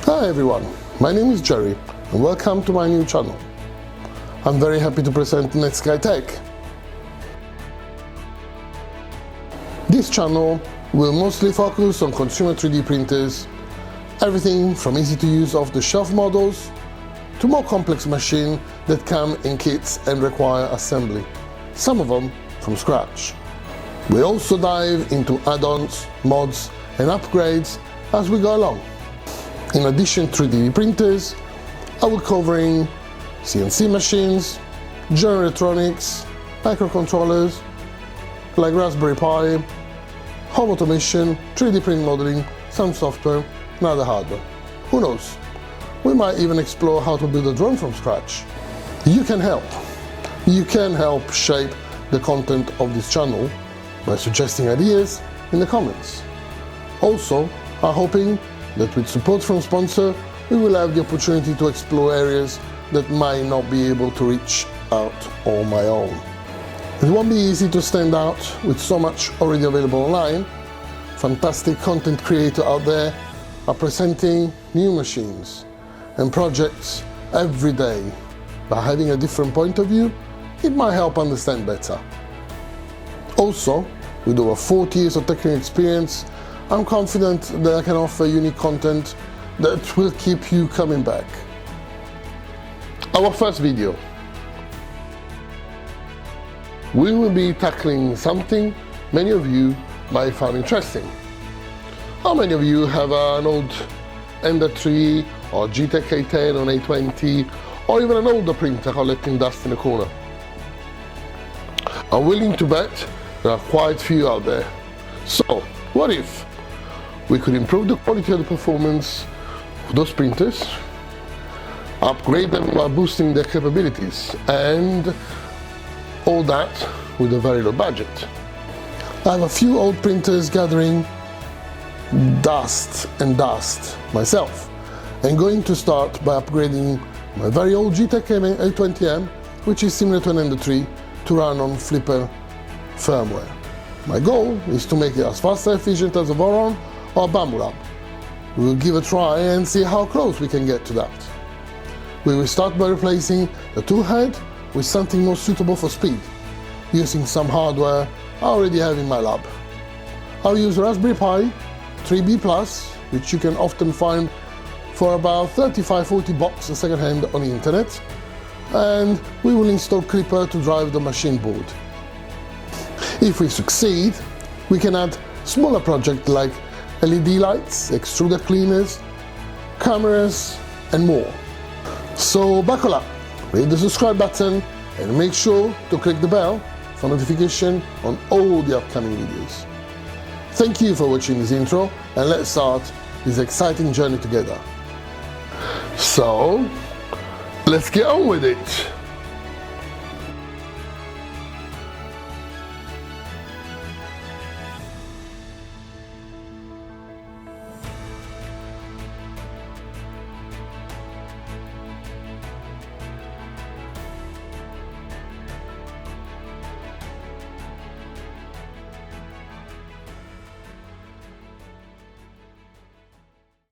Hi everyone, my name is Jerry and welcome to my new channel. I'm very happy to present Geeetech. This channel will mostly focus on consumer 3D printers, everything from easy to use off-the-shelf models to more complex machines that come in kits and require assembly, some of them from scratch. We also dive into add-ons, mods and upgrades as we go along. In addition to 3D printers, I will be covering CNC machines, general electronics, microcontrollers like Raspberry Pi, home automation, 3D print modeling, some software and other hardware. Who knows? We might even explore how to build a drone from scratch. You can help. You can help shape the content of this channel by suggesting ideas in the comments. Also, I'm hoping that with support from sponsor, we will have the opportunity to explore areas that might not be able to reach out on my own. It won't be easy to stand out with so much already available online. Fantastic content creators out there are presenting new machines and projects every day. By having a different point of view, it might help understand better. Also, with over 40 years of technical experience, I'm confident that I can offer unique content that will keep you coming back. Our first video. We will be tackling something many of you might find interesting. How many of you have an old Ender 3 or Geeetech A20M or A20M or even an older printer collecting dust in a corner? I'm willing to bet there are quite few out there. So, what if we could improve the quality of the performance of those printers, upgrade them while boosting their capabilities, and all that with a very low budget? I have a few old printers gathering dust myself. I'm going to start by upgrading my very old Geeetech A20M, which is similar to an Ender 3, to run on Flipper firmware. My goal is to make it as fast and efficient as a Voron or Bamboo Lab. We will give a try and see how close we can get to that. We will start by replacing the tool head with something more suitable for speed, using some hardware I already have in my lab. I'll use Raspberry Pi 3B+, which you can often find for about $35–40 a second hand on the internet, and we will install Clipper to drive the machine board. If we succeed, we can add smaller projects like LED lights, extruder cleaners, cameras and more. So buckle up, hit the subscribe button and make sure to click the bell for notification on all the upcoming videos. Thank you for watching this intro and let's start this exciting journey together. So, let's get on with it.